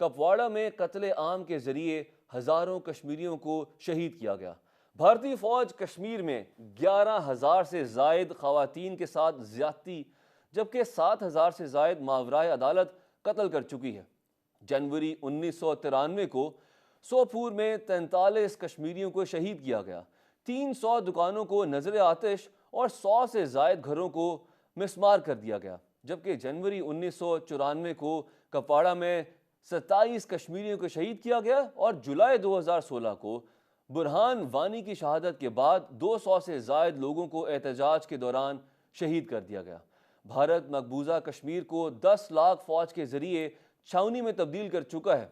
کپواڑہ میں قتل عام کے ذریعے ہزاروں کشمیریوں کو شہید کیا گیا۔ بھارتی فوج کشمیر میں 11,000 سے زائد خواتین کے ساتھ زیادتی جبکہ 7,000 سے زائد ماورائے عدالت قتل کر چکی ہے۔ جنوری 1993 کو سوپور میں 43 کشمیریوں کو شہید کیا گیا۔ 300 دکانوں کو نظر آتش اور 100 سے زائد گھروں کو مسمار کر دیا گیا، جبکہ جنوری 1994 کو کپواڑہ میں 27 کشمیریوں کو شہید کیا گیا اور جولائی 2016 کو برہان وانی کی شہادت کے بعد 200 سے زائد لوگوں کو احتجاج کے دوران شہید کر دیا گیا۔ بھارت مقبوضہ کشمیر کو 10 لاکھ فوج کے ذریعے چھاؤنی میں تبدیل کر چکا ہے۔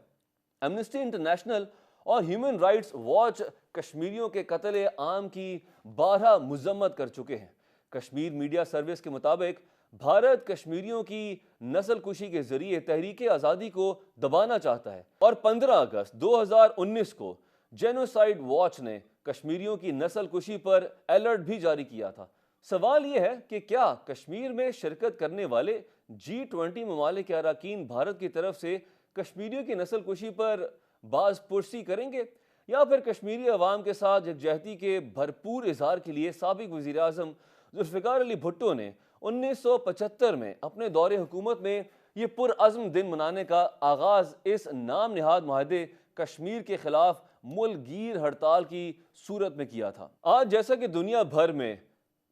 ایمنسٹی انٹرنیشنل اور ہیومن رائٹس واچ کشمیریوں کے قتل عام کی بارہا مذمت کر چکے ہیں۔ کشمیر میڈیا سروس کے مطابق بھارت کشمیریوں کی نسل کشی کے ذریعے تحریک آزادی کو دبانا چاہتا ہے، اور 15 اگست 2019 کو جینوسائیڈ واچ نے کشمیریوں کی نسل کشی پر الرٹ بھی جاری کیا تھا۔ سوال یہ ہے کہ کیا کشمیر میں شرکت کرنے والے G20 ممالک کے اراکین بھارت کی طرف سے کشمیریوں کی نسل کشی پر باز پرسی کریں گے، یا پھر کشمیری عوام کے ساتھ یکجہتی کے بھرپور اظہار کے لیے سابق وزیر اعظم ذوالفقار علی بھٹو نے 1975 میں اپنے دور حکومت میں یہ پرعزم دن منانے کا آغاز اس نام نہاد معاہدے کشمیر کے خلاف ملک گیر ہڑتال کی صورت میں کیا تھا۔ آج جیسا کہ دنیا بھر میں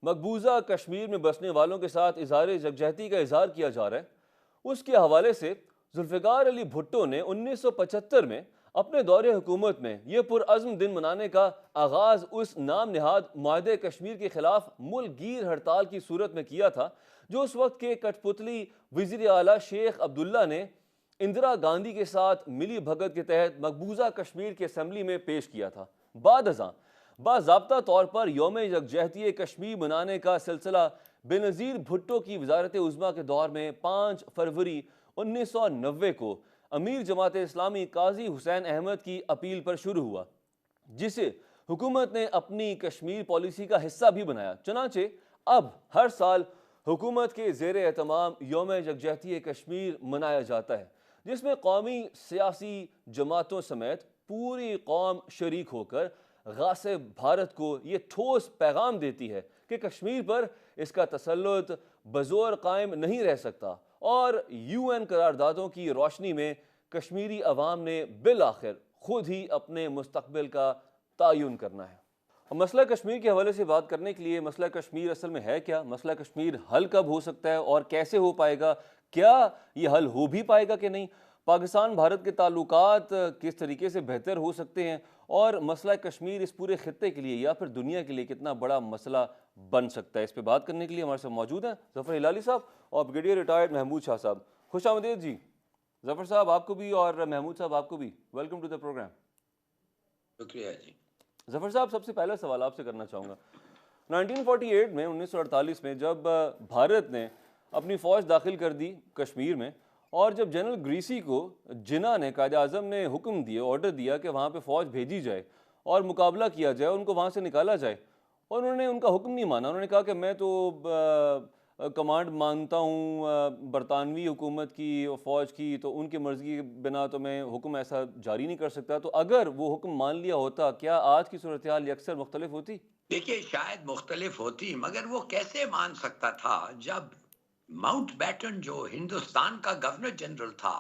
مقبوضہ کشمیر میں بسنے والوں کے ساتھ اظہار یکجہتی کا اظہار کیا جا رہا ہے، اس کے حوالے سے ذوالفقار علی بھٹو نے 1975 میں اپنے دور حکومت میں یہ پرعزم دن منانے کا آغاز اس نام نہاد معاہدے کشمیر کے خلاف ملک گیر ہڑتال کی صورت میں کیا تھا، جو اس وقت کے کٹ پتلی وزیر اعلیٰ شیخ عبداللہ نے اندرا گاندھی کے ساتھ ملی بھگت کے تحت مقبوضہ کشمیر کی اسمبلی میں پیش کیا تھا۔ بعد ازاں باضابطہ طور پر یوم یکجہتی کشمیر منانے کا سلسلہ بے نظیر بھٹو کی وزارت عظمیٰ کے دور میں 5 فروری 1990 کو امیر جماعت اسلامی قاضی حسین احمد کی اپیل پر شروع ہوا، جسے حکومت نے اپنی کشمیر پالیسی کا حصہ بھی بنایا۔ چنانچہ اب ہر سال حکومت کے زیر اہتمام یوم یکجہتی کشمیر منایا جاتا ہے، جس میں قومی سیاسی جماعتوں سمیت پوری قوم شریک ہو کر غاصب بھارت کو یہ ٹھوس پیغام دیتی ہے کہ کشمیر پر اس کا تسلط بزور قائم نہیں رہ سکتا، اور UN قراردادوں کی روشنی میں کشمیری عوام نے بالآخر خود ہی اپنے مستقبل کا تعین کرنا ہے۔ مسئلہ کشمیر کے حوالے سے بات کرنے کے لیے مسئلہ کشمیر اصل میں ہے کیا، مسئلہ کشمیر حل کب ہو سکتا ہے اور کیسے ہو پائے گا، کیا یہ حل ہو بھی پائے گا کہ نہیں، پاکستان بھارت کے تعلقات کس طریقے سے بہتر ہو سکتے ہیں، اور مسئلہ کشمیر اس پورے خطے کے لیے یا پھر دنیا کے لیے کتنا بڑا مسئلہ بن سکتا ہے، اس پہ بات کرنے کے لیے ہمارے ساتھ موجود ہیں ظفر ہلالی صاحب اور بریگیڈیئر ریٹائرڈ محمود شاہ صاحب۔ خوش آمدید جی ظفر صاحب، آپ کو بھی، اور محمود صاحب آپ کو بھی ویلکم ٹو دا پروگرام۔ شکریہ جی۔ ظفر صاحب، سب سے پہلا سوال آپ سے کرنا چاہوں گا، 1948 میں 1948 میں جب بھارت نے اپنی فوج داخل کر دی کشمیر میں، اور جب جنرل گریسی کو جناح نے، قائد اعظم نے حکم دیا، آرڈر دیا کہ وہاں پہ فوج بھیجی جائے اور مقابلہ کیا جائے، ان کو وہاں سے نکالا جائے، اور انہوں نے ان کا حکم نہیں مانا، انہوں نے کہا کہ میں تو کمانڈ مانتا ہوں برطانوی حکومت کی، فوج کی، تو ان کی مرضی کی بنا تو میں حکم ایسا جاری نہیں کر سکتا۔ تو اگر وہ حکم مان لیا ہوتا، کیا آج کی صورتحال اکثر مختلف ہوتی؟ دیکھیے، شاید مختلف ہوتی، مگر وہ کیسے مان سکتا تھا جب ماؤنٹ بیٹن جو ہندوستان کا گورنر جنرل تھا،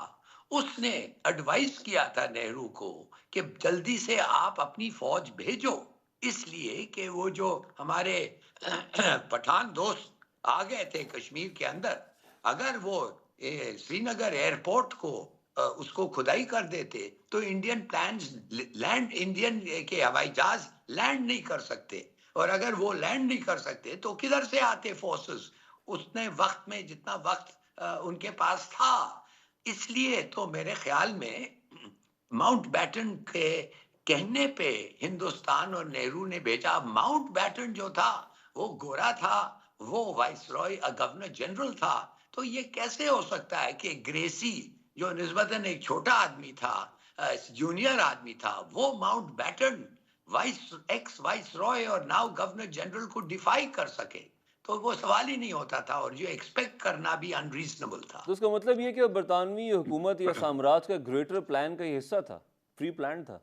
اس نے ایڈوائز کیا تھا نہرو کو کہ جلدی سے آپ اپنی فوج بھیجو، اس لیے کہ وہ جو ہمارے پٹھان دوست آ گئے تھے کشمیر کے اندر، اگر وہ سری نگر ایئرپورٹ کو اس کو کھدائی کر دیتے تو انڈین پلانز لینڈ، انڈین کے ہوائی جہاز لینڈ نہیں کر سکتے، اور اگر وہ لینڈ نہیں کر سکتے تو کدھر سے آتے فورسز اتنے وقت میں جتنا وقت ان کے پاس تھا۔ اس لیے تو میرے خیال میں ماؤنٹ بیٹن کے کہنے پہ ہندوستان اور نہرو نے بھیجا۔ ماؤنٹ بیٹن جو تھا وہ گورا تھا، وہ وائس رائے گورنر جنرل تھا، تو یہ کیسے ہو سکتا ہے کہ گریسی جو نسبتاً ایک چھوٹا آدمی تھا، جونیئر آدمی تھا، وہ ماؤنٹ بیٹن ایکس وائس رائے اور ناؤ گورنر جنرل کو ڈیفائی کر سکے؟ تو وہ سوال ہی نہیں ہوتا تھا، اور جو ایکسپیکٹ کرنا بھی انریزنبل تھا۔ تو اس کا مطلب یہ کہ برطانوی حکومت یا سامراج کا گریٹر پلان کا یہ حصہ تھا، پری پلان تھا۔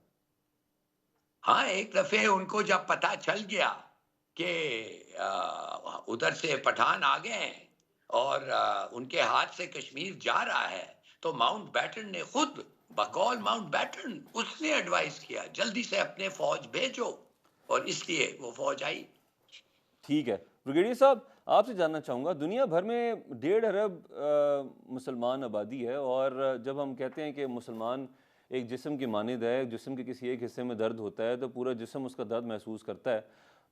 ہاں، ایک دفعہ ان کو جب پتا چل گیا کہ ادھر سے پٹھان آ گئے ہیں اور ان کے ہاتھ سے کشمیر جا رہا ہے، تو ماؤنٹ بیٹن نے خود بقول ماؤنٹ بیٹن اس نے ایڈوائز کیا جلدی سے اپنے فوج بھیجو، اور اس لیے وہ فوج آئی۔ ٹھیک ہے بریگیڈیئر صاحب، آپ سے جاننا چاہوں گا، دنیا بھر میں 1.5 ارب مسلمان آبادی ہے، اور جب ہم کہتے ہیں کہ مسلمان ایک جسم کی مانند ہے، جسم کے کسی ایک حصے میں درد ہوتا ہے تو پورا جسم اس کا درد محسوس کرتا ہے،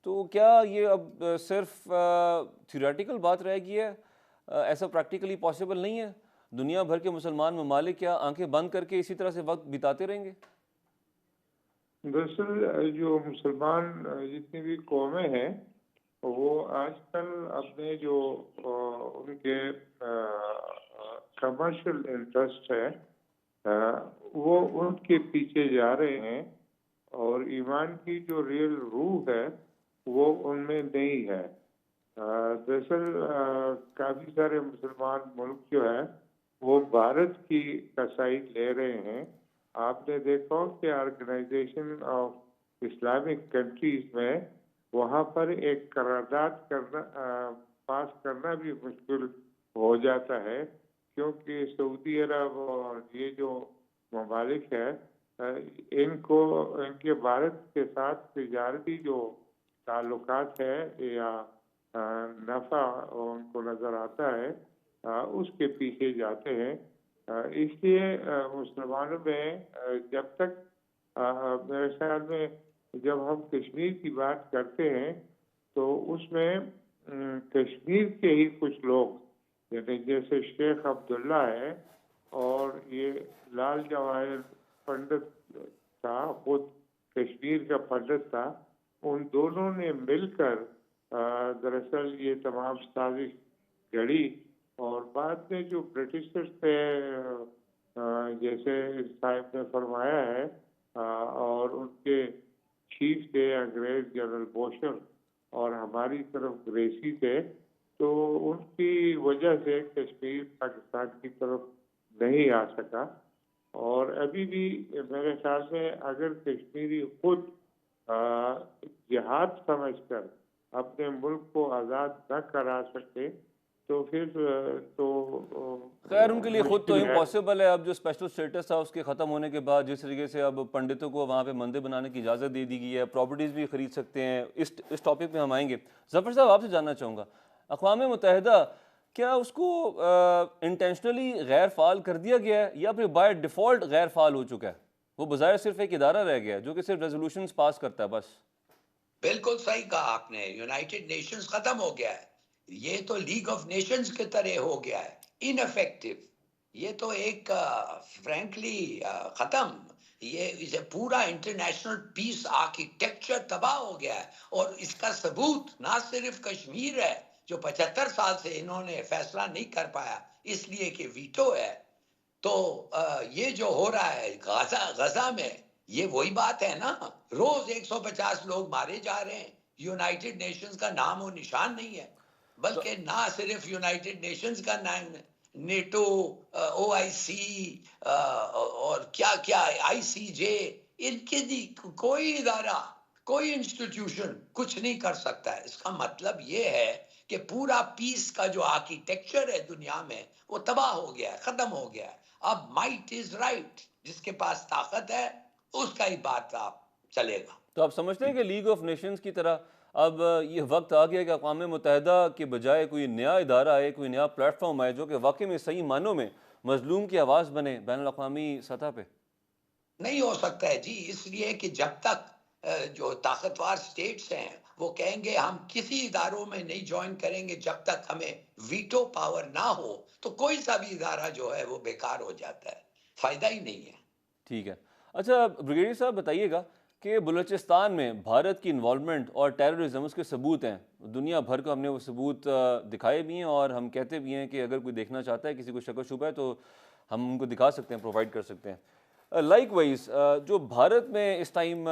تو کیا یہ اب صرف تھیوریٹیکل بات رہ گئی ہے؟ ایسا پریکٹیکلی پاسبل نہیں ہے؟ دنیا بھر کے مسلمان ممالک کیا آنکھیں بند کر کے اسی طرح سے وقت بتاتے رہیں گے؟ دراصل جو مسلمان جتنی بھی قومیں ہیں وہ آج کل اپنے جو ان کے کمرشل انٹرسٹ ہے وہ ان کے پیچھے جا رہے ہیں، اور ایمان کی جو ریئل روح ہے وہ ان میں نہیں ہے۔ دراصل کافی سارے مسلمان ملک جو ہے وہ بھارت کی کا سائڈ لے رہے ہیں۔ آپ نے دیکھا کہ آرگنائزیشن آف اسلامک کنٹریز میں وہاں پر ایک قرارداد کرنا پاس کرنا بھی مشکل ہو جاتا ہے، کیونکہ سعودی عرب اور یہ جو ممالک ہے ان کے بھارت کے ساتھ تجارتی جو تعلقات ہے یا نفع ان کو نظر آتا ہے اس کے پیچھے جاتے ہیں۔ اس لیے مسلمانوں میں جب تک میرے خیال میں جب ہم کشمیر کی بات کرتے ہیں تو اس میں کشمیر کے ہی کچھ لوگ، یعنی جیسے شیخ عبداللہ ہے اور یہ لال جواہر پنڈت تھا، خود کشمیر کا پنڈت تھا، ان دونوں نے مل کر دراصل یہ تمام سازش گھڑی، اور بعد میں جو برٹشرز تھے جیسے صاحب نے فرمایا ہے اور ان کے چیف تھے انگریز جنرل بوشر اور ہماری طرف گریسی تھے، تو ان کی وجہ سے کشمیر پاکستان کی طرف نہیں آ سکا۔ اور ابھی بھی میرے خیال میں اگر کشمیری خود جہاد سمجھ کر اپنے ملک کو آزاد نہ کرا سکتے تو پھر تو خیر ان کے لیے خود تو مشکل ہے۔ امپاسبل ہے۔ اب جو اسپیشل اسٹیٹس تھا اس کے ختم ہونے کے بعد جس طریقے سے اب پنڈتوں کو وہاں پہ مندر بنانے کی اجازت دے دی گئی ہے، پراپرٹیز بھی خرید سکتے ہیں، اس ٹاپک پہ ہم آئیں گے۔ ظفر صاحب آپ سے جاننا چاہوں گا، اقوام متحدہ کیا اس کو انٹینشنلی غیر فعال کر دیا گیا ہے یا پھر بائی ڈیفالٹ غیر فعال ہو چکا ہے؟ وہ بظاہر صرف ایک ادارہ رہ گیا ہے جو کہ صرف ریزولوشنز پاس کرتا ہے بس۔ بالکل صحیح کہا آپ نے، یونائٹڈ نیشنز ختم ہو گیا ہے، یہ تو لیگ آف نیشنز کی طرح ہو گیا ہے، ان افیکٹو۔ یہ تو ایک فرینکلی ختم، یہ پورا انٹرنیشنل پیس آرکیٹیکچر تباہ ہو گیا ہے، اور اس کا ثبوت نہ صرف کشمیر ہے جو 75 سال سے انہوں نے فیصلہ نہیں کر پایا اس لیے کہ ویٹو ہے، تو یہ جو ہو رہا ہے غزہ میں، یہ وہی بات ہے نا، روز 150 لوگ مارے جا رہے ہیں، یونائٹڈ نیشنز کا نام و نشان نہیں ہے، تو بلکہ نہ صرف یونائٹڈ نیشنز کا نام، نیٹو، او آئی سی اور کیا کیا آئی سی جے، ان کے کوئی ادارہ، کوئی انسٹیٹیوشن کچھ نہیں کر سکتا ہے۔ اس کا مطلب یہ ہے کہ پورا پیس کا جو آرکیٹیکچر ہے دنیا میں وہ تباہ ہو گیا ہے، ختم ہو گیا ہے۔ اب مائٹ از رائٹ، جس کے پاس طاقت ہے اس کا ہی بات آپ چلے گا۔ تو آپ سمجھتے ہیں کہ لیگ آف نیشنز کی طرح اب یہ وقت آ گیا کہ اقوام متحدہ کے بجائے کوئی نیا ادارہ آئے، کوئی نیا پلیٹ فارم آئے جو کہ واقعی میں صحیح معنوں میں مظلوم کی آواز بنے بین الاقوامی سطح پہ؟ نہیں ہو سکتا ہے جی، اس لیے کہ جب تک جو طاقتور سٹیٹس ہیں وہ کہیں گے ہم کسی اداروں میں نہیں جوائن کریں گے جب تک ہمیں ویٹو پاور نہ ہو، تو کوئی سا بھی ادارہ جو ہے وہ بیکار ہو جاتا ہے، فائدہ ہی نہیں ہے۔ ٹھیک ہے۔ اچھا بریگیڈیئر صاحب بتائیے گا کہ بلوچستان میں بھارت کی انوالومنٹ اور ٹیررزم اس کے ثبوت ہیں، دنیا بھر کو ہم نے وہ ثبوت دکھائے بھی ہیں، اور ہم کہتے بھی ہیں کہ اگر کوئی دیکھنا چاہتا ہے، کسی کو شک و شبہ ہے تو ہم ان کو دکھا سکتے ہیں، پرووائڈ کر سکتے ہیں۔ لائک وائز جو بھارت میں اس ٹائم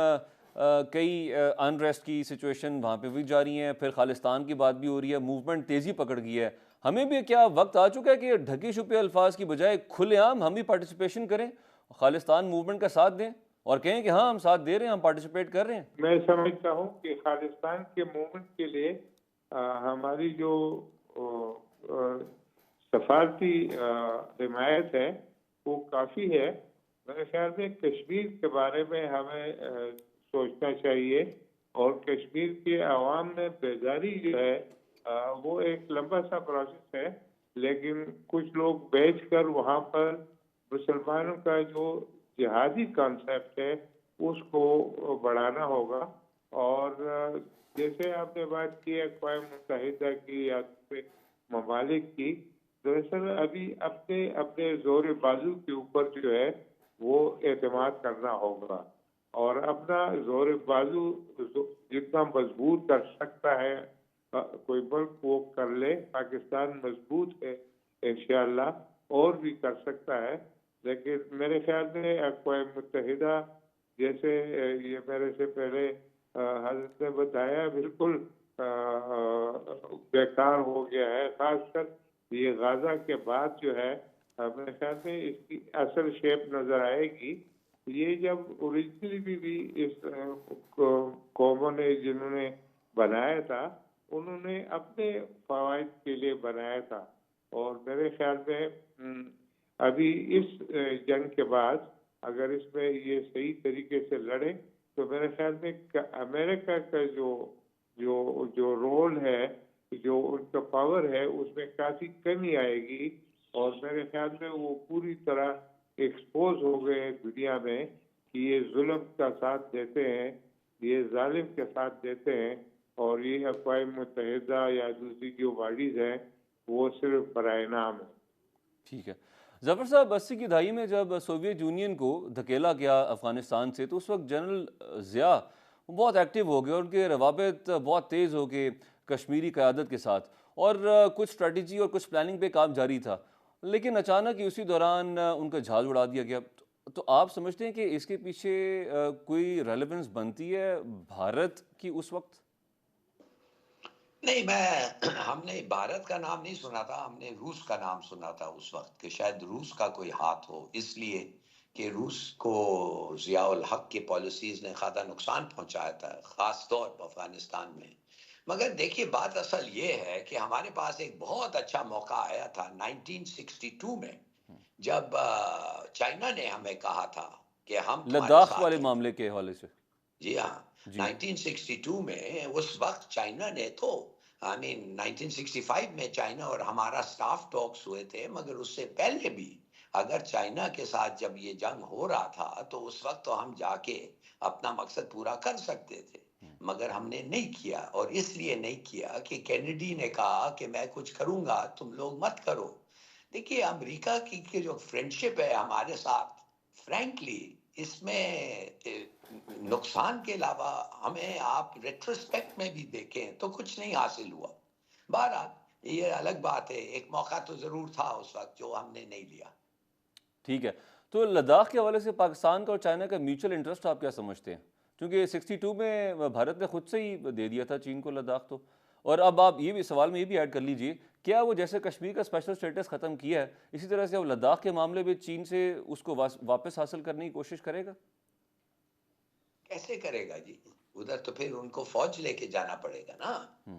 کئی انریسٹ کی سچویشن وہاں پہ بھی جاری ہیں، پھر خالستان کی بات بھی ہو رہی ہے، موومنٹ تیزی پکڑ گئی ہے. ہمیں بھی کیا وقت آ چکا ہے کہ ڈھکے چھپے الفاظ کی بجائے کھلے عام ہم بھی پارٹیسپیشن کریں، خالستان موومنٹ کا ساتھ دیں اور کہیں کہ ہاں ہم ساتھ دے رہے ہیں، ہم پارٹیسپیٹ کر رہے ہیں؟ میں سمجھتا ہوں کہ خالستان کے موومنٹ کے لیے ہماری جو سفارتی حمایت ہے وہ کافی ہے. میرے خیال میں کشمیر کے بارے میں ہمیں سوچنا چاہیے، اور کشمیر کے عوام میں بیداری جو ہے وہ ایک لمبا سا پروسیس ہے، لیکن کچھ لوگ بیچ کر وہاں پر مسلمانوں کا جو جہادی کانسیپٹ ہے اس کو بڑھانا ہوگا. اور جیسے آپ نے بات کی اقوام متحدہ کی یا دوسرے ممالک کی، دراصل ابھی اپنے اپنے زور بازو کے اوپر جو ہے وہ اعتماد کرنا ہوگا، اور اپنا زور بازو جتنا مضبوط کر سکتا ہے کوئی ملک وہ کر لے. پاکستان مضبوط ہے انشاءاللہ، اور بھی کر سکتا ہے. لیکن میرے خیال میں اقوام متحدہ جیسے یہ میرے سے پہلے حضرت نے بتایا بالکل بیکار ہو گیا ہے. خاص کر یہ غزہ کے بعد جو ہے میرے خیال میں اس کی اصل شیپ نظر آئے گی. یہ جب اوریجنلی بھی اس قوموں نے جنہوں نے بنایا تھا انہوں نے اپنے فوائد کے لیے بنایا تھا، اور میرے خیال میں ابھی اس جنگ کے بعد اگر اس میں یہ صحیح طریقے سے لڑے تو میرے خیال میں امریکہ کا جو رول ہے، جو ان کا پاور ہے، اس میں کافی کمی آئے گی. اور میرے خیال میں وہ پوری طرح ایکسپوز ہو گئے دنیا میں کہ یہ ظلم کا ساتھ دیتے ہیں، یہ ظالم کے ساتھ دیتے ہیں، اور یہ اقوام متحدہ یا دوسری جو باڈیز ہیں وہ صرف برائے نام ہے. ٹھیک ہے. ظفر صاحب، 80 کی دہائی میں جب سوویت یونین کو دھکیلا گیا افغانستان سے تو اس وقت جنرل ضیاء بہت ایکٹیو ہو گئے، ان کے روابط بہت تیز ہو گئے کشمیری قیادت کے ساتھ، اور کچھ اسٹریٹجی اور کچھ پلاننگ پہ کام جاری تھا. لیکن اچانک ہی اسی دوران ان کا جہاز اڑا دیا گیا. تو آپ سمجھتے ہیں کہ اس کے پیچھے کوئی ریلیونس بنتی ہے بھارت کی اس وقت؟ نہیں، ہم نے بھارت کا نام نہیں سنا تھا، ہم نے روس کا نام سنا تھا اس وقت کہ شاید روس کا کوئی ہاتھ ہو، اس لیے کہ روس کو ضیاء الحق کی پالیسیز نے خاصا نقصان پہنچایا تھا، خاص طور پر افغانستان میں. مگر دیکھیے بات اصل یہ ہے کہ ہمارے پاس ایک بہت اچھا موقع آیا تھا 1962 میں، جب چائنا نے ہمیں کہا تھا کہ ہم تمہارے لداخ ساتھ والے ہیں. معاملے کے حوالے سے؟ جی ہاں، جی 1962 میں اس وقت چائنا نے تو 1965 میں چائنا اور ہمارا سٹاف ٹاکس ہوئے تھے، مگر اس سے پہلے بھی اگر چائنا کے ساتھ جب یہ جنگ ہو رہا تھا تو اس وقت تو ہم جا کے اپنا مقصد پورا کر سکتے تھے، مگر ہم نے نہیں کیا. اور اس لیے نہیں کیا کہ کینیڈی نے کہا کہ میں کچھ کروں گا تم لوگ مت کرو. دیکھیے امریکہ کی جو فرینڈشپ ہے ہمارے ساتھ، فرینکلی اس میں نقصان کے علاوہ ہمیں آپ ریٹروسپیکٹ میں بھی دیکھیں تو کچھ نہیں حاصل ہوا. بہرحال یہ الگ بات ہے، ایک موقع تو ضرور تھا اس وقت جو ہم نے نہیں لیا. ٹھیک ہے. تو لداخ کے حوالے سے پاکستان کا اور چائنا کا میوچل انٹرسٹ آپ کیا سمجھتے ہیں؟ کیونکہ 62 میں بھارت نے خود سے ہی دے دیا تھا چین کو لداخ. تو اور اب آپ یہ بھی سوال میں یہ بھی ایڈ کر لیجئے، کیا وہ جیسے کشمیر کا اسپیشل اسٹیٹس ختم کیا ہے اسی طرح سے اب لداخ کے معاملے میں چین سے اس کو واپس حاصل کرنے کی کوشش کرے گا؟ کیسے کرے گا جی؟ ادھر تو پھر ان کو فوج لے کے جانا پڑے گا نا.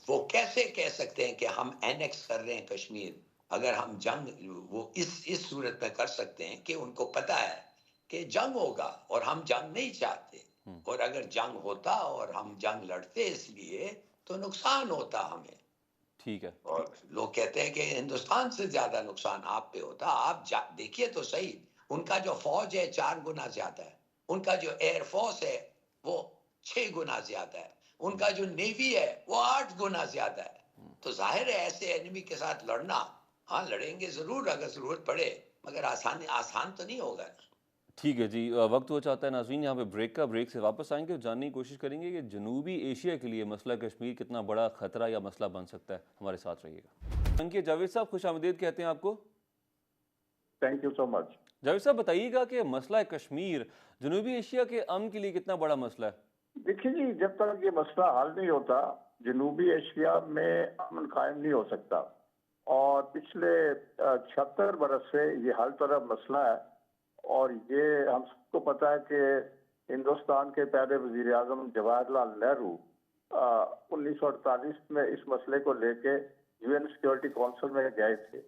وہ کیسے کہہ سکتے ہیں کہ ہم اینیکس کر رہے ہیں کشمیر؟ اگر ہم جنگ وہ اس صورت میں کر سکتے ہیں کہ ان کو پتا ہے کہ جنگ ہوگا اور ہم جنگ نہیں چاہتے، اور اگر جنگ ہوتا اور ہم جنگ لڑتے اس لیے تو نقصان ہوتا ہمیں. ٹھیک ہے. اور لوگ کہتے ہیں کہ ہندوستان سے زیادہ نقصان آپ پہ ہوتا. آپ دیکھیے تو صحیح، ان کا جو فوج ہے 4 گنا زیادہ ہے، ان کا جو ایئر فورس ہے وہ 6 گنا زیادہ ہے، ان کا جو نیوی ہے وہ 8 گنا زیادہ ہے. تو ظاہر ہے ایسے اینیمی کے ساتھ لڑنا، ہاں لڑیں گے ضرور اگر ضرورت پڑے، مگر آسان تو نہیں ہوگا. ٹھیک ہے جی، وقت ہو چاہتا ہے ناظرین یہاں پہ بریک سے واپس آئیں گے اور جاننے کی کوشش کریں گے کہ جنوبی ایشیا کے لیے مسئلہ کشمیر کتنا بڑا خطرہ یا مسئلہ بن سکتا ہے. ہمارے ساتھ رہیے گا. جاوید صاحب خوش آمدید کہتے ہیں آپ کو. تھینک یو سو مچ. جاوید صاحب بتائیے گا کہ مسئلہ کشمیر جنوبی ایشیا کے امن کے لیے کتنا بڑا مسئلہ ہے؟ دیکھیے جی، جب تک یہ مسئلہ حل نہیں ہوتا جنوبی ایشیا میں امن قائم نہیں ہو سکتا، اور پچھلے 76 برس سے یہ حل طلب مسئلہ ہے، اور یہ ہم سب کو پتہ ہے کہ ہندوستان کے پہلے وزیر اعظم جواہر لال نہرو 1948 میں اس مسئلے کو لے کے یو این سیکورٹی کونسل میں گئے تھے،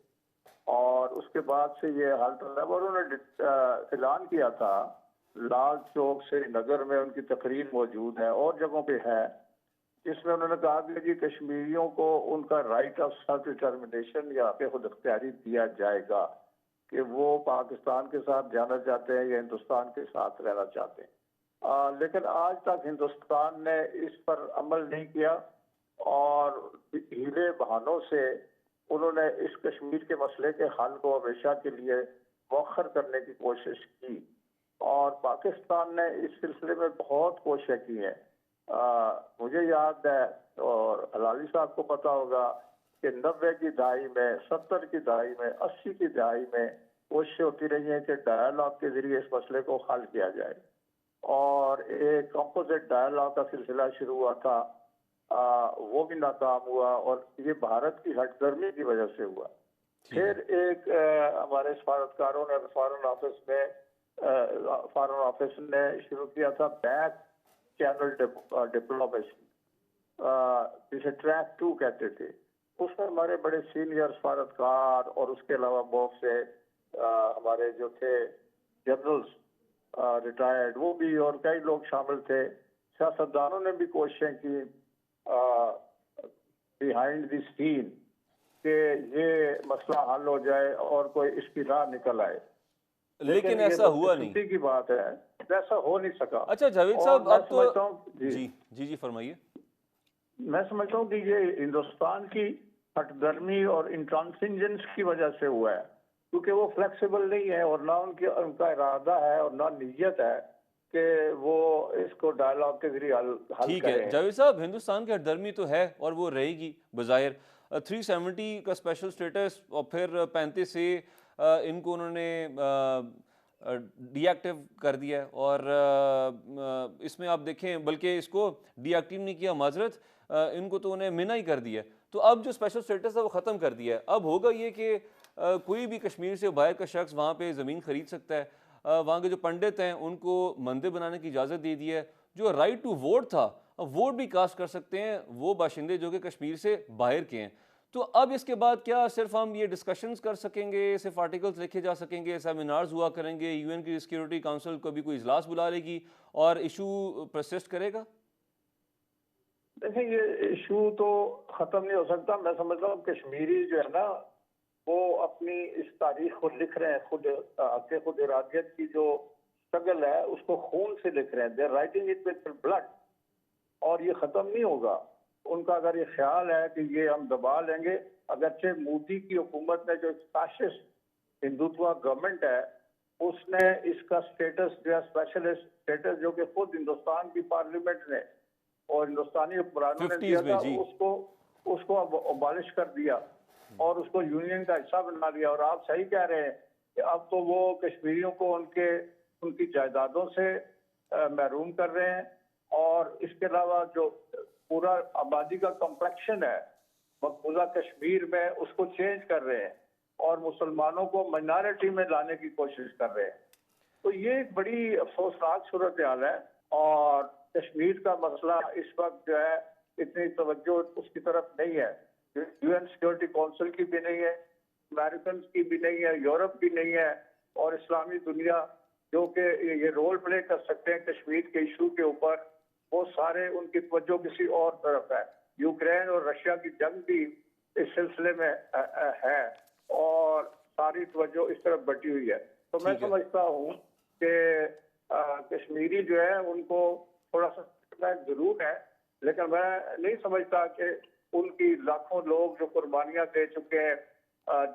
اور اس کے بعد سے یہ حل طلب، اور انہوں نے اعلان کیا تھا لال چوک سے نگر میں، ان کی تقریر موجود ہے اور جگہوں پہ ہے، جس میں انہوں نے کہا کہ جی کشمیریوں کو ان کا رائٹ آف سیلف ڈٹرمنیشن یا کہ خود اختیاری دیا جائے گا کہ وہ پاکستان کے ساتھ جانا چاہتے ہیں یا ہندوستان کے ساتھ رہنا چاہتے ہیں۔ لیکن آج تک ہندوستان نے اس پر عمل نہیں کیا، اور ہیلے بہانوں سے انہوں نے اس کشمیر کے مسئلے کے حل کو ہمیشہ کے لیے مؤخر کرنے کی کوشش کی، اور پاکستان نے اس سلسلے میں بہت کوششیں کی ہیں۔ مجھے یاد ہے، اور حلالی صاحب کو پتا ہوگا، کہ 90 کی دہائی میں، 70 کی دہائی میں، 80 کی دہائی میں کوششیں ہوتی رہی ہیں کہ ڈائیلاگ کے ذریعے اس مسئلے کو حل کیا جائے، اور ایک کمپوزٹ ڈائیلاگ کا سلسلہ شروع ہوا تھا، وہ بھی ناکام ہوا، اور یہ بھارت کی ہٹ درمی کی وجہ سے ہوا۔ پھر ایک ہمارے سفارتکاروں نے فارن آفس نے شروع کیا تھا بیک چینل ڈپلومیسی، جسے ٹریک 2 کہتے تھے۔ اس میں ہمارے بڑے سینئر سفارتکار اور اس کے علاوہ بہت سے ہمارے جو تھے جنرلز ریٹائرڈ، وہ بھی، اور کئی لوگ شامل تھے۔ سیاستدانوں نے بھی کوششیں کی بیہائنڈ دی سین کہ یہ مسئلہ حل ہو جائے اور کوئی اس کی راہ نکل آئے، لیکن ایسا ہوا نہیں۔ بدقسمتی کی بات ہے، ایسا ہو نہیں سکا۔ اچھا جاوید صاحب، اب تو جی فرمائیے۔ میں سمجھتا ہوں کہ یہ ہندوستان کی ہٹ درمی اور انٹرانسینجنس کی وجہ سے ہوا ہے، کیونکہ وہ فلیکسیبل نہیں ہے، اور نہ ان کا ارادہ ہے اور نہ نیت ہے کہ وہ اس کو ڈائیلاگ کے ذریعے حل ٹھیک کریں۔ ہے جاوید صاحب، ہندوستان کی ہٹ درمی تو ہے اور وہ رہے گی بظاہر۔ 370 کا اسپیشل سٹیٹس، اور پھر 35 سے ان کو انہوں نے ڈی ایکٹیو کر دیا، اور اس میں آپ دیکھیں بلکہ اس کو ڈی ایکٹیو نہیں کیا، معذرت، ان کو تو انہیں منع ہی کر دیا۔ تو اب جو اسپیشل سٹیٹس ہے وہ ختم کر دیا ہے۔ اب ہوگا یہ کہ کوئی بھی کشمیر سے باہر کا شخص وہاں پہ زمین خرید سکتا ہے، وہاں کے جو پنڈت ہیں ان کو مندر بنانے کی اجازت دے دی ہے، جو رائٹ ٹو ووٹ تھا ووٹ بھی کاسٹ کر سکتے ہیں وہ باشندے جو کہ کشمیر سے باہر کے ہیں۔ تو اب اس کے بعد کیا صرف ہم یہ ڈسکشنز کر سکیں گے، صرف آرٹیکلز لکھے جا سکیں گے، سیمینارز ہوا کریں گے، یو این کی سیکیورٹی کونسل کبھی کوئی اجلاس بلا لے گی اور ایشو پرسسٹ کرے گا؟ دیکھیں یہ ایشو تو ختم نہیں ہو سکتا۔ میں سمجھتا ہوں کشمیری جو ہے نا وہ اپنی اس تاریخ کو لکھ رہے ہیں، خود ارادیت کی جو اسٹرگل ہے اس کو خون سے لکھ رہے ہیں، they are writing it with blood, اور یہ ختم نہیں ہوگا۔ ان کا اگر یہ خیال ہے کہ یہ ہم دبا لیں گے، اگرچہ مودی کی حکومت نے جو فاسسٹ ہندوتوا گورنمنٹ ہے اس نے اس کا سٹیٹس جو ہے اسپیشلسٹ سٹیٹس جو کہ خود ہندوستان کی پارلیمنٹ نے اور ہندوستانی حکمرانوں نے دیا تھا، اس کو اب ابالش کر دیا اور اس کو یونین کا حصہ بنا دیا۔ اور آپ صحیح کہہ رہے ہیں کہ اب تو وہ کشمیریوں کو ان کی جائیدادوں سے محروم کر رہے ہیں، اور اس کے علاوہ جو پورا آبادی کا کمپلیکشن ہے مقبوضہ کشمیر میں اس کو چینج کر رہے ہیں، اور مسلمانوں کو مائنارٹی میں لانے کی کوشش کر رہے ہیں۔ تو یہ ایک بڑی افسوسناک صورتحال ہے، اور کشمیر کا مسئلہ اس وقت جو ہے اتنی توجہ اس کی طرف نہیں ہے، یو این سیکورٹی کونسل کی بھی نہیں ہے، امریکنز کی بھی نہیں ہے، یورپ کی نہیں ہے، اور اسلامی دنیا جو کہ یہ رول پلے کر سکتے ہیں کشمیر کے ایشو کے اوپر، وہ سارے ان کی توجہ کسی اور طرف ہے۔ یوکرین اور رشیا کی جنگ بھی اس سلسلے میں ہے، اور ساری توجہ اس طرف بٹی ہوئی ہے۔ تو میں سمجھتا ہوں کہ کشمیری جو ہے ان کو تھوڑا سا ضرور ہے، لیکن میں نہیں سمجھتا کہ ان کی لاکھوں لوگ جو قربانیاں دے چکے ہیں،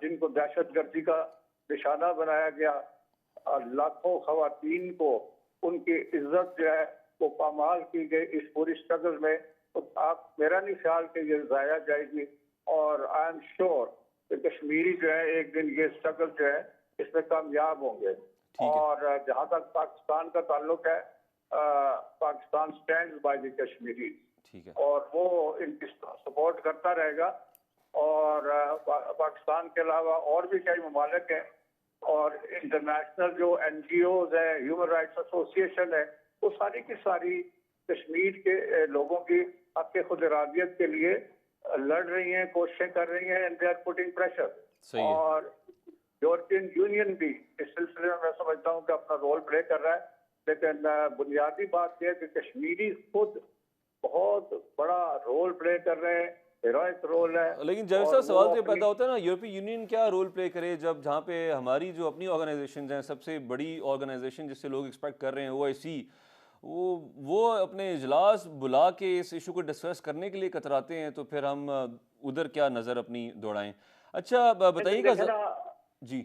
جن کو دہشت گردی کا نشانہ بنایا گیا، لاکھوں خواتین کو ان کی عزت جو ہے وہ پامال کی گئی اس پوری اسٹرگل میں، تو میرا نہیں خیال کہ یہ ضائع جائے گی، اور آئی ایم شیور کہ کشمیری جو ہے ایک دن یہ اسٹرگل جو ہے اس میں کامیاب ہوں گے. ٹھیک ہے. اور جہاں تک پاکستان کا تعلق ہے, Pakistan stand by the Kashmiri, ٹھیک ہے. اور وہ ان کی سپورٹ کرتا رہے گا. اور پاکستان کے علاوہ اور بھی کئی ممالک ہیں, اور انٹرنیشنل جو این جی اوز ہیں, ہیومن رائٹس ایسوسیشن ہے, وہ ساری کی ساری کشمیر کے لوگوں کی حق خود ارادیت کے لیے لڑ رہی ہیں, کوششیں کر رہی ہیں, and they are putting pressure. صحیح ہے. اور یورپین یونین بھی اس سلسلے میں سمجھتا ہوں کہ اپنا رول پلے کر رہا ہے. لیکن بنیادی بات یہ ہے کہ کشمیری خود بہت بڑا رول پلے کر رہے ہیں, ہیروئک رول ہے. لیکن جاوید صاحب سوال تو یہ پیدا ہوتا ہے نا, یورپی یونین کیا رول پلے کرے جب جہاں پہ ہماری جو اپنی آرگنائزیشنز ہیں, سب سے بڑی آرگنائزیشن جس سے لوگ ایکسپیکٹ کر رہے ہیں او آئی سی, وہ اپنے اجلاس بلا کے اس ایشو کو ڈسکس کرنے کے لیے کتراتے ہیں, تو پھر ہم ادھر کیا نظر اپنی دوڑائیں. اچھا بتائیے گا جی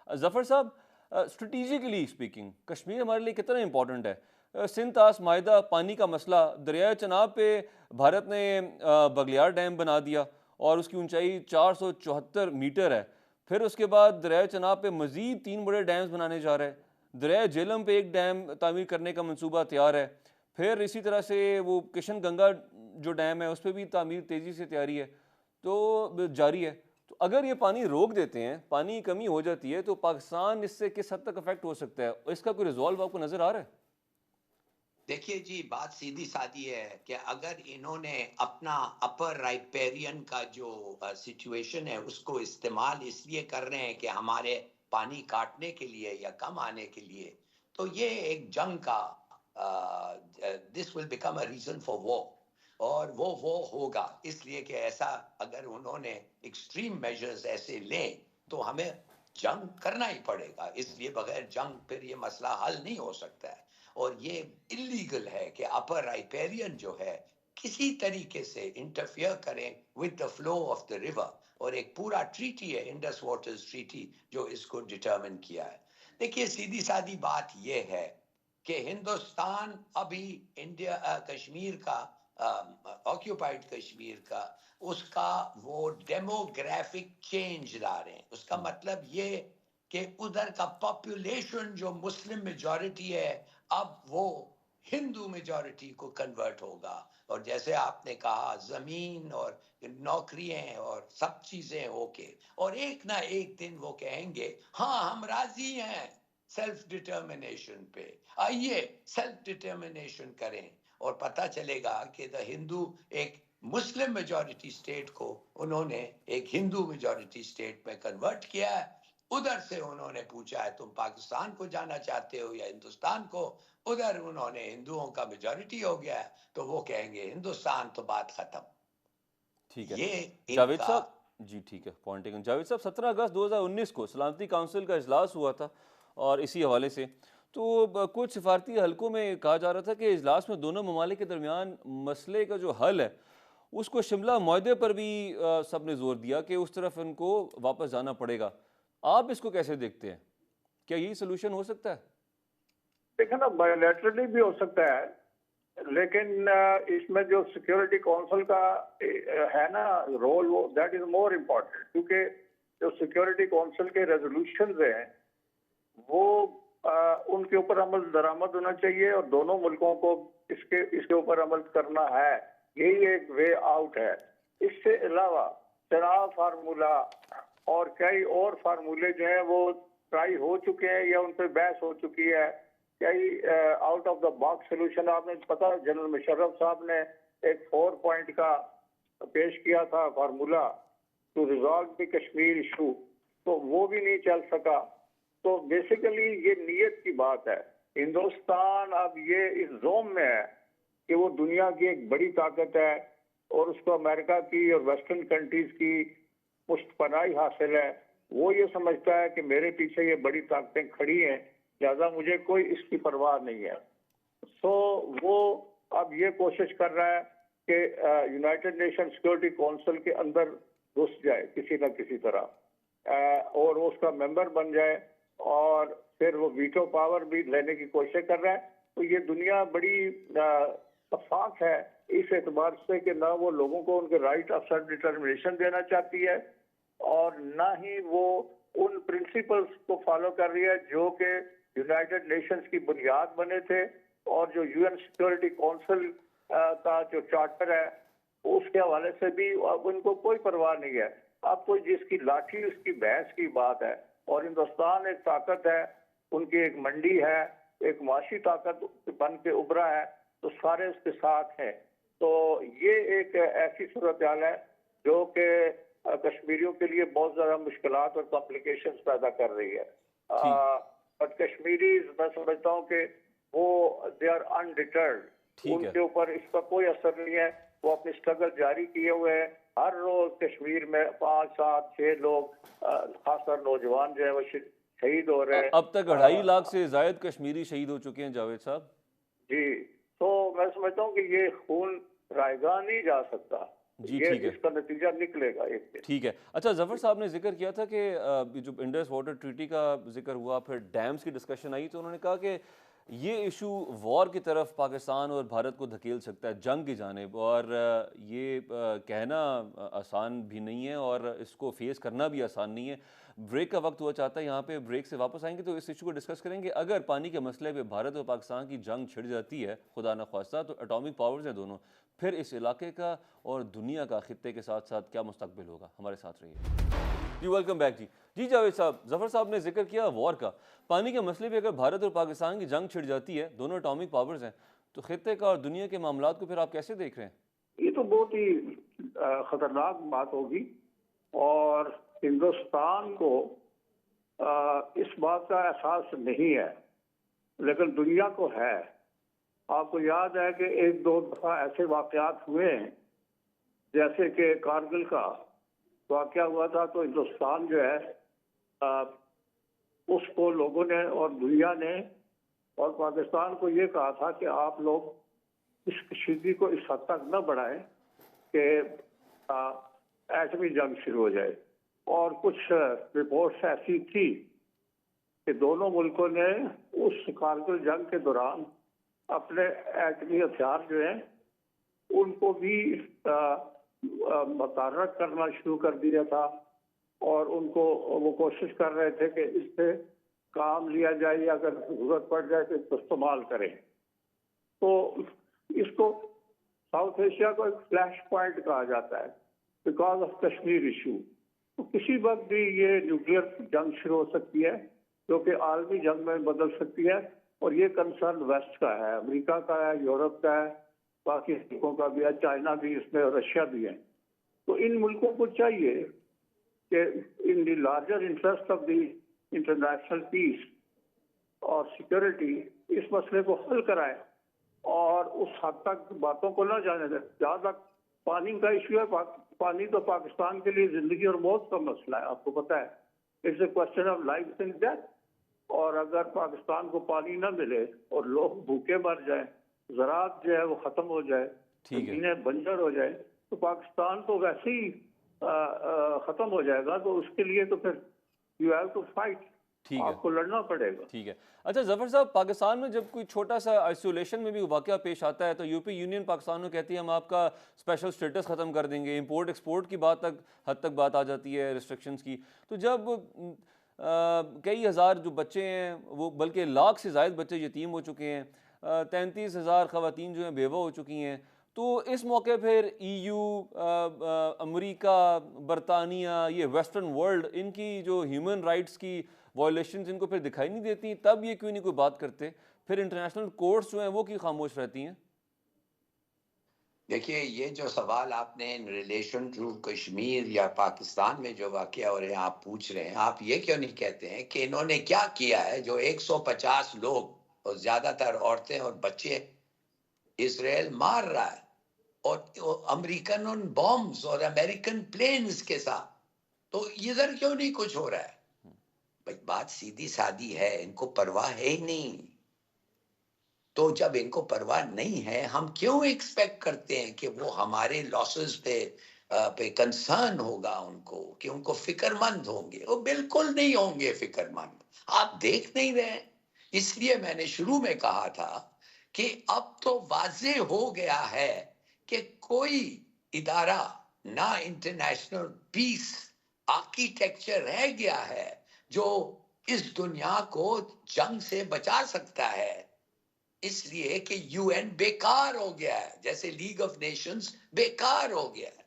ظفر صاحب, اسٹریٹجیکلی اسپیکنگ کشمیر ہمارے لیے کتنا امپورٹنٹ ہے؟ سندھ طاس معاہدہ, پانی کا مسئلہ, دریائے چناب پہ بھارت نے بگلیار ڈیم بنا دیا اور اس کی اونچائی 474 میٹر ہے. پھر اس کے بعد دریائے چناب پہ مزید 3 بڑے ڈیمز بنانے جا رہے ہیں. دریائے جہلم پہ ایک ڈیم تعمیر کرنے کا منصوبہ تیار ہے. پھر اسی طرح سے وہ کشن گنگا جو ڈیم ہے اس پہ بھی تعمیر تیزی سے تیاری ہے, تو جاری ہے. تو اگر یہ پانی روک دیتے ہیں, پانی کی کمی ہو جاتی ہے, تو پاکستان اس سے کس حد تک افیکٹ ہو سکتا ہے؟ اس کا کوئی ریزالو آپ کو نظر آ رہا ہے؟ دیکھیے جی, بات سیدھی سادی ہے کہ اگر انہوں نے اپنا اپر رائپیرین کا جو سچویشن ہے اس کو استعمال اس لیے کر رہے ہیں کہ ہمارے پانی کاٹنے کے لیے یا کم آنے کے لیے, تو یہ ایک جنگ کا this will become a reason for war. اور وہ ہوگا اس لیے کہ ایسا اگر انہوں نے ایکسٹریم میجرز ایسے لیں تو ہمیں جنگ کرنا ہی پڑے گا. اس لیے بغیر جنگ پھر یہ مسئلہ حل نہیں ہو سکتا ہے. اور یہ اللیگل ہے کہ اپر رائپیرین جو ہے کسی طریقے سے انٹرفیئر کریں with the flow of the river. اور ایک پورا ٹریٹی ہے, انڈس واٹرز ٹریٹی, جو اس کو ڈٹرمن کیا ہے. دیکھیے سیدھی سادی بات یہ ہے کہ ہندوستان ابھی انڈیا کشمیر کا آکیوپائڈ کشمیر کا اس کا وہ ڈیموگرافک چینج لا رہے ہیں. اس کا مطلب یہ کہ ادھر کا پاپولیشن جو مسلم میجورٹی ہے اب وہ ہندو میجورٹی کو کنورٹ ہوگا. اور جیسے آپ نے کہا زمین اور نوکریاں اور سب چیزیں ہو کے, اور ایک نہ ایک دن وہ کہیں گے ہاں ہم راضی ہیں سیلف ڈٹرمنیشن پہ, آئیے سیلف ڈٹرمنیشن کریں. اور پتہ چلے گا کہ دا ہندو ایک مسلم میجورٹی سٹیٹ کو انہوں نے ایک ہندو میجورٹی سٹیٹ میں کنورٹ کیا ہے. ادھر سے انہوں نے پوچھا ہے تم پاکستان کو جانا چاہتے ہو یا ہندوستان کو, ادھر انہوں نے ہندوؤں کا میجورٹی ہو گیا ہے تو وہ کہیں گے ہندوستان, تو بات ختم. ٹھیک ہے یہ جاوید صاحب, جی ٹھیک ہے پوائنٹ ٹیکن. جاوید صاحب 17 اگست 2019 کو سلامتی کونسل کا اجلاس ہوا تھا, اور اسی حوالے سے تو کچھ سفارتی حلقوں میں کہا جا رہا تھا کہ اجلاس میں دونوں ممالک کے درمیان مسئلے کا جو حل ہے اس کو شملہ معاہدے پر بھی سب نے زور دیا کہ اس طرف ان کو واپس جانا پڑے گا. آپ اس کو کیسے دیکھتے ہیں؟ کیا یہی سلوشن ہو سکتا ہے؟ دیکھیں نا, بائیلیٹرلی بھی ہو سکتا ہے, لیکن اس میں جو سیکیورٹی کونسل کا ہے نا رول, وہ دیٹ از مور امپورٹنٹ, کیونکہ جو سیکیورٹی کونسل کے ریزولوشنز ہیں وہ ان کے اوپر عمل درآمد ہونا چاہیے, اور دونوں ملکوں کو اس کے اوپر عمل کرنا ہے. یہی ایک وے آؤٹ ہے. اس سے علاوہ چناب فارمولہ اور کئی اور فارمولے جو ہیں وہ ٹرائی ہو چکے ہیں یا ان پہ بحث ہو چکی ہے. کئی out of the box solution, آپ نے پتا جنرل مشرف صاحب نے ایک 4 پوائنٹ کا پیش کیا تھا formula to resolve the Kashmir issue, تو وہ بھی نہیں چل سکا. تو بیسیکلی یہ نیت کی بات ہے. ہندوستان اب یہ اس زوم میں ہے کہ وہ دنیا کی ایک بڑی طاقت ہے, اور اس کو امریکہ کی اور ویسٹرن کنٹریز کی پشت پناہی حاصل ہے. وہ یہ سمجھتا ہے کہ میرے پیچھے یہ بڑی طاقتیں کھڑی ہیں, لہذا مجھے کوئی اس کی پرواہ نہیں ہے. سو وہ اب یہ کوشش کر رہا ہے کہ یونائٹڈ نیشن سیکورٹی کونسل کے اندر گھس جائے کسی نہ کسی طرح, اور وہ اس کا ممبر بن جائے, اور پھر وہ ویٹو پاور بھی لینے کی کوشش کر رہا ہے. تو یہ دنیا بڑی اتفاق ہے اس اعتبار سے کہ نہ وہ لوگوں کو ان کے رائٹ آف سیلف ڈٹرمنیشن دینا چاہتی ہے, اور نہ ہی وہ ان پرنسپلز کو فالو کر رہی ہے جو کہ یونائٹڈ نیشنز کی بنیاد بنے تھے اور جو یو این سیکورٹی کونسل کا جو چارٹر ہے اس کے حوالے سے بھی اب ان کو کوئی پرواہ نہیں ہے. اب کوئی جس کی لاٹھی اس کی بھینس کی بات ہے. اور ہندوستان ایک طاقت ہے, ان کی ایک منڈی ہے, ایک معاشی طاقت بن کے ابھرا ہے, تو سارے اس کے ساتھ ہیں. تو یہ ایک ایسی صورتحال ہے جو کہ کشمیریوں کے لیے بہت زیادہ مشکلات اور کمپلیکیشنز پیدا کر رہی ہے. بٹ کشمیریز میں سمجھتا ہوں کہ وہ دے آر انڈیٹرڈ, ان کے اوپر اس کا کوئی اثر نہیں ہے. وہ اپنی اسٹرگل جاری کیے ہوئے ہیں. ہر روز کشمیر میں 5 7 6 لوگ خاص طور نوجوان جو ہیں وہ شہید ہو رہے ہیں. اب تک 2.5 لاکھ سے زائد کشمیری شہید ہو چکے ہیں جاوید صاحب. جی, تو میں سمجھتا ہوں کہ یہ خون رائے گاہ نہیں جا سکتا. جی یہ ٹھیک ہے, اس کا نتیجہ نکلے گا ایک دن. ٹھیک ہے. اچھا ظفر صاحب نے ذکر کیا تھا کہ جو انڈس واٹر ٹریٹی کا ذکر ہوا, پھر ڈیمز کی ڈسکشن آئی, تو انہوں نے کہا کہ یہ ایشو وار کی طرف پاکستان اور بھارت کو دھکیل سکتا ہے, جنگ کی جانب, اور یہ کہنا آسان بھی نہیں ہے اور اس کو فیس کرنا بھی آسان نہیں ہے. بریک کا وقت ہوا چاہتا ہے, یہاں پہ بریک سے واپس آئیں گے تو اس ایشو کو ڈسکس کریں گے. اگر پانی کے مسئلے پہ بھارت اور پاکستان کی جنگ چھڑ جاتی ہے خدا نخواستہ, تو اٹامک پاورز ہیں دونوں, پھر اس علاقے کا اور دنیا کا خطے کے ساتھ ساتھ کیا مستقبل ہوگا. ہمارے ساتھ رہیے. جی ویلکم بیک. جی جاوید صاحب, ظفر صاحب نے ذکر کیا وار کا. پانی کے مسئلے پہ اگر بھارت اور پاکستان کی جنگ چھڑ جاتی ہے, دونوں اٹامک پاورز ہیں, تو خطے کا اور دنیا کے معاملات کو پھر آپ کیسے دیکھ رہے ہیں؟ یہ تو بہت ہی خطرناک بات ہوگی, اور ہندوستان کو اس بات کا احساس نہیں ہے, لیکن دنیا کو ہے. آپ کو یاد ہے کہ 1-2 دفعہ ایسے واقعات ہوئے ہیں, جیسے کہ کارگل کا واقعہ ہوا تھا, تو ہندوستان جو ہے اس کو لوگوں نے اور دنیا نے اور پاکستان کو یہ کہا تھا کہ آپ لوگ اس کشیدگی کو اس حد تک نہ بڑھائیں کہ ایٹمی جنگ شروع ہو جائے. اور کچھ رپورٹس ایسی تھی کہ دونوں ملکوں نے اس کارگل جنگ کے دوران اپنے ایٹمی ہتھیار جو ہیں ان کو بھی متحرک کرنا شروع کر دیا تھا, اور ان کو وہ کوشش کر رہے تھے کہ اس سے کام لیا جائے یا اگر ضرورت پڑ جائے تو اس کو استعمال کریں. تو اس کو ساؤتھ ایشیا کو ایک فلیش پوائنٹ کہا جاتا ہے بیکاز آف کشمیر ایشو. تو کسی وقت بھی یہ نیوکلیئر جنگ شروع ہو سکتی ہے جو کہ عالمی جنگ میں بدل سکتی ہے, اور یہ کنسرن ویسٹ کا ہے, امریکہ کا ہے, یورپ کا ہے, باقی ملکوں کا بھی ہے, چائنا بھی اس میں, اور رشیا بھی ہے. تو ان ملکوں کو چاہیے کہ in the larger interest of the international peace اور سیکورٹی اس مسئلے کو حل کرائے, اور اس حد تک باتوں کو نہ جانے دیں. جہاں تک پانی کا ایشو ہے, پانی تو پاکستان کے لیے زندگی اور موت کا مسئلہ ہے, آپ کو پتہ ہے. It's a question of life and death. اور اگر پاکستان کو پانی نہ ملے اور لوگ بھوکے مر جائیں, زراعت جو ہے وہ ختم ہو جائے, زمینیں بنجر ہو جائیں, تو پاکستان تو ویسے ہی ختم ہو جائے گا. تو اس کے لیے تو پھر یو ہیو ٹو فائٹ, آپ کو لڑنا پڑے گا. ٹھیک ہے. اچھا ظفر صاحب, پاکستان میں جب کوئی چھوٹا سا آئسولیشن میں بھی واقعہ پیش آتا ہے تو یورپی یونین پاکستان کو کہتی ہے ہم آپ کا اسپیشل سٹیٹس ختم کر دیں گے, امپورٹ ایکسپورٹ کی حد تک بات آ جاتی ہے, ریسٹرکشنز کی. تو جب کئی ہزار جو بچے ہیں, وہ بلکہ لاکھ سے زائد بچے یتیم ہو چکے ہیں, 33,000 خواتین جو ہیں بیوہ ہو چکی ہیں, تو اس موقع پھر EU, امریکہ, برطانیہ, یہ ویسٹرن ورلڈ, ان کی جو ہیومن رائٹس کی وائلیشنز ان کو پھر دکھائی نہیں دیتی, تب یہ کیوں نہیں کوئی بات کرتے؟ پھر انٹرنیشنل کورٹس جو ہیں وہ کیوں خاموش رہتی ہیں؟ دیکھیے, یہ جو سوال آپ نے ان ریلیشن ٹو کشمیر یا پاکستان میں جو واقعہ ہو رہے ہیں آپ پوچھ رہے ہیں, آپ یہ کیوں نہیں کہتے ہیں کہ انہوں نے کیا کیا ہے جو 150 لوگ اور زیادہ تر عورتیں اور بچے اسرائیل مار رہا ہے, اور امریکن بامز اور امریکن پلینز کے ساتھ, تو ادھر کیوں نہیں کچھ ہو رہا ہے؟ بات سیدھی سادی ہے, ان کو پرواہ ہے ہی نہیں. تو جب ان کو پرواہ نہیں ہے, ہم کیوں ایکسپیکٹ کرتے ہیں کہ وہ ہمارے لاسز پہ کنسرن ہوگا ان کو, کہ ان کو فکر مند ہوں گے؟ وہ بالکل نہیں ہوں گے فکر مند. آپ دیکھ نہیں رہے. اس لیے میں نے شروع میں کہا تھا کہ اب تو واضح ہو گیا ہے کہ کوئی ادارہ نہ انٹرنیشنل پیس آرکیٹیکچر رہ گیا ہے جو اس دنیا کو جنگ سے بچا سکتا ہے، اس لیے کہ یو این بیکار ہو گیا ہے، جیسے لیگ آف نیشنز بیکار ہو گیا ہے۔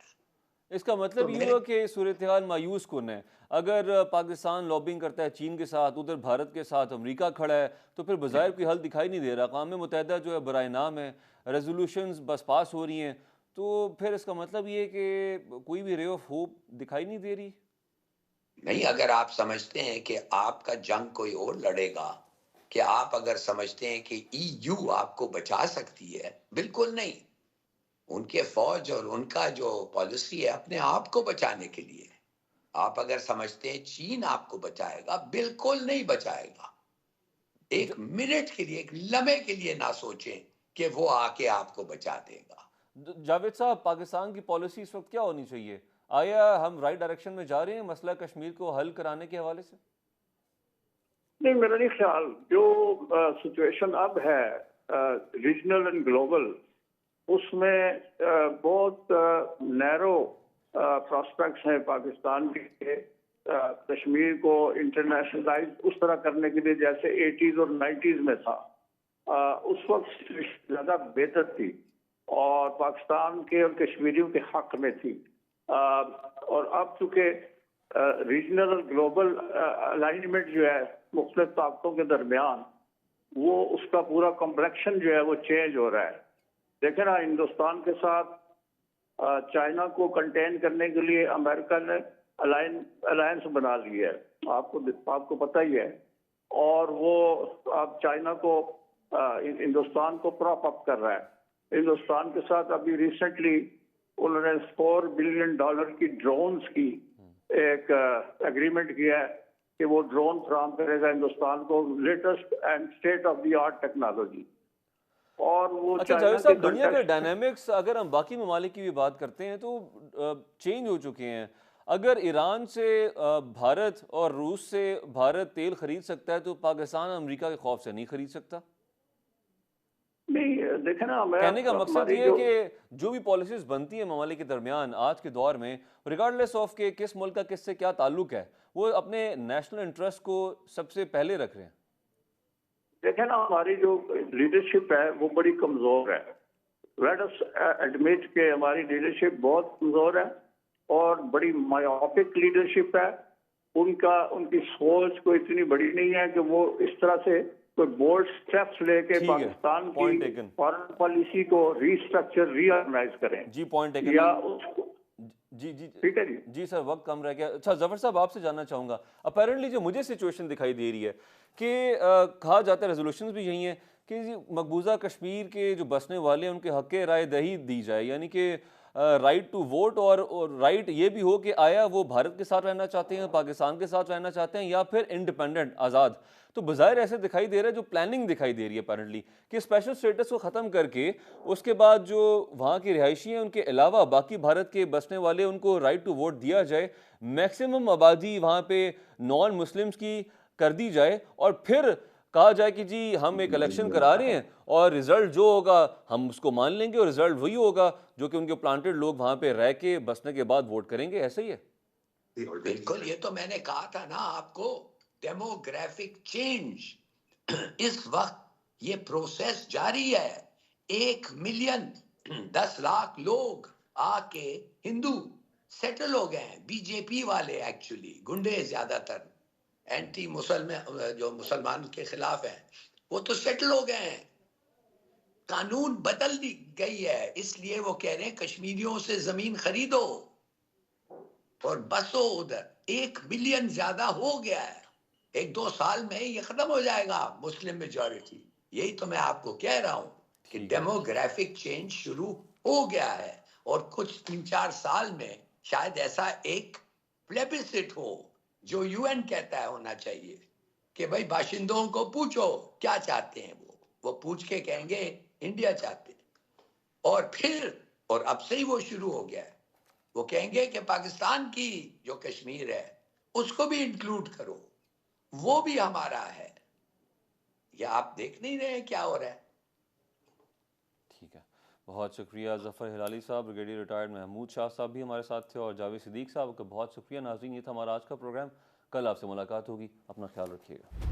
اس کا تو مطلب یہ میرے ہوا کہ صورتحال مایوس کن ہے۔ اگر پاکستان لابنگ کرتا ہے چین کے ساتھ، ادھر بھارت کے ساتھ امریکہ کھڑا ہے، تو پھر بظاہر کوئی حل دکھائی نہیں دے رہا۔ اقوام متحدہ جو ہے برائے نام ہے، ریزولوشنز بس پاس ہو رہی ہیں، تو پھر اس کا مطلب یہ ہے کہ کوئی بھی رے آف ہوپ دکھائی نہیں دے رہی۔ نہیں، اگر آپ سمجھتے ہیں کہ آپ کا جنگ کوئی اور لڑے گا، کہ آپ اگر سمجھتے ہیں کہ ای یو آپ کو بچا سکتی ہے، بالکل نہیں۔ ان کے فوج اور ان کا جو پالیسی ہے اپنے آپ کو بچانے کے لیے۔ آپ اگر سمجھتے ہیں چین آپ کو بچائے گا، بالکل نہیں بچائے گا۔ ایک منٹ کے لیے، ایک لمحے کے لیے نہ سوچیں کہ وہ آ کے آپ کو بچا دے گا۔ جاوید صاحب، پاکستان کی پالیسی اس وقت کیا ہونی چاہیے؟ آیا ہم رائٹ ڈائریکشن میں جا رہے ہیں مسئلہ کشمیر کو حل کرانے کے حوالے سے؟ نہیں، میرا نہیں خیال جو سچویشن اب ہے ریجنل اینڈ گلوبل، اس میں بہت نیرو پراسپیکٹس ہیں پاکستان کے کشمیر کو انٹرنیشنلائز اس طرح کرنے کے لیے جیسے 80s اور 90s میں تھا۔ اس وقت زیادہ بہتر تھی اور پاکستان کے اور کشمیریوں کے حق میں تھی، اور اب چونکہ ریجنل اور گلوبل الائنمنٹ جو ہے مختلف طاقتوں کے درمیان، وہ اس کا پورا کمپلیکشن جو ہے وہ چینج ہو رہا ہے۔ دیکھیں نا، ہندوستان کے ساتھ چائنا کو کنٹین کرنے کے لیے امریکہ نے الائنس بنا لی ہے، آپ کو پتہ ہی ہے، اور وہ اب چائنا کو ہندوستان کو پراپ اپ کر رہا ہے۔ ہندوستان کے ساتھ ابھی ریسنٹلی انہوں نے $4 بلین کی ڈرونز کی ایک ایگریمنٹ کیا ہے کہ وہ ڈرون فراہم کرے گا ہندوستان کو، latest and state of the art technology. اور وہ اچھا چائنا جاوید کے صاحب، دنیا کے کنٹیکسٹ، ڈائنامکس اگر ہم باقی ممالک کی بھی بات کرتے ہیں تو چینج ہو چکے ہیں۔ اگر ایران سے بھارت اور روس سے بھارت تیل خرید سکتا ہے تو پاکستان امریکہ کے خوف سے نہیں خرید سکتا۔ نہیں دیکھیں نا، میں کہنے کا مقصد ہماری یہ ہے جو کہ جو بھی پالیسیز بنتی ہیں ممالک کے درمیان آج کے دور میں، ریگارڈلیس آف کہ کس ملک کا کس سے کیا تعلق ہے، وہ اپنے نیشنل انٹرسٹ کو سب سے پہلے رکھ رہے ہیں۔ دیکھیں نا، ہماری جو لیڈرشپ ہے وہ بڑی کمزور ہے۔ لیٹ اس ایڈمٹ کہ ہماری لیڈرشپ بہت کمزور ہے اور بڑی مایوپک لیڈرشپ ہے۔ ان کی سوچ کوئی اتنی بڑی نہیں ہے کہ وہ اس طرح سے کوئی بولڈ اسٹیپس لے کے ٹھیک ہے، پاکستان پوائنٹ کی ٹیکن۔ فارن پالیسی کو ری اسٹرکچر، ری آرگنائز کریں، جی پوائنٹ ٹیکن۔ یا اس کو، جی جی ٹھیک ہے جی۔ جی سر، وقت کم رہ گیا۔ اچھا ظفر صاحب، آپ سے جاننا چاہوں گا، اپیرنٹلی جو مجھے سچویشن دکھائی دے رہی ہے کہ کہا جاتا ہے، ریزولوشنز بھی یہی ہیں کہ مقبوضہ کشمیر کے جو بسنے والے ہیں ان کے حق رائے دہی دی جائے، یعنی کہ رائٹ ٹو ووٹ، اور رائٹ یہ بھی ہو کہ آیا وہ بھارت کے ساتھ رہنا چاہتے ہیں، پاکستان کے ساتھ رہنا چاہتے ہیں، یا پھر انڈیپینڈنٹ آزاد۔ تو بظاہر ایسے دکھائی دے رہا ہے، جو پلاننگ دکھائی دے رہی ہے اپیرنٹلی، کہ اسپیشل سٹیٹس کو ختم کر کے اس کے بعد جو وہاں کے رہائشی ہیں ان کے علاوہ باقی بھارت کے بسنے والے ان کو رائٹ ٹو ووٹ دیا جائے، میکسیمم آبادی وہاں پہ نان مسلمز کی کر دی جائے، اور پھر کہا جائے کہ جی ہم ایک الیکشن کرا رہے ہیں اور رزلٹ جو ہوگا ہم اس کو مان لیں گے، اور رزلٹ وہی ہوگا جو کہ ان کے پلانٹڈ لوگ وہاں پہ رہ کے بسنے کے بعد ووٹ کریں گے۔ ایسا ہی ہے؟ بالکل، یہ تو میں نے کہا تھا نا آپ کو، ڈیموگرافک چینج۔ اس وقت یہ پروسیس جاری ہے۔ 1,10,00,000 لوگ آ کے ہندو سیٹل ہو گئے ہیں، بی جے پی والے، ایکچولی گنڈے زیادہ تر، اینٹی مسلمان جو مسلمان کے خلاف ہیں، وہ تو سیٹل ہو گئے ہیں۔ قانون بدل دی گئی ہے، اس لیے وہ کہہ رہے ہیں کشمیریوں سے زمین خریدو اور بسو ادھر۔ 1 ملین زیادہ ہو گیا ہے، 1-2 سال میں یہ ختم ہو جائے گا مسلم میجورٹی۔ یہی تو میں آپ کو کہہ رہا ہوں کہ ڈیموگرافک چینج شروع ہو گیا ہے، اور کچھ 3-4 سال میں شاید ایسا ایک پلیبسٹ ہو جو یو این کہتا ہے ہونا چاہیے، کہ بھائی باشندوں کو پوچھو کیا چاہتے ہیں، وہ پوچھ کے کہیں گے انڈیا چاہتے ہیں، اور پھر، اور اب سے ہی وہ شروع ہو گیا ہے، وہ کہیں گے کہ پاکستان کی جو کشمیر ہے اس کو بھی انکلوڈ کرو، وہ بھی ہمارا ہے۔ یہ آپ دیکھ نہیں رہے کیا ہو رہا ہے؟ ٹھیک ہے، بہت شکریہ ظفر ہلالی صاحب۔ بریگیڈیئر ریٹائرڈ محمود شاہ صاحب بھی ہمارے ساتھ تھے، اور جاوید صدیق صاحب کا بہت شکریہ۔ ناظرین، یہ تھا ہمارا آج کا پروگرام۔ کل آپ سے ملاقات ہوگی، اپنا خیال رکھیے گا۔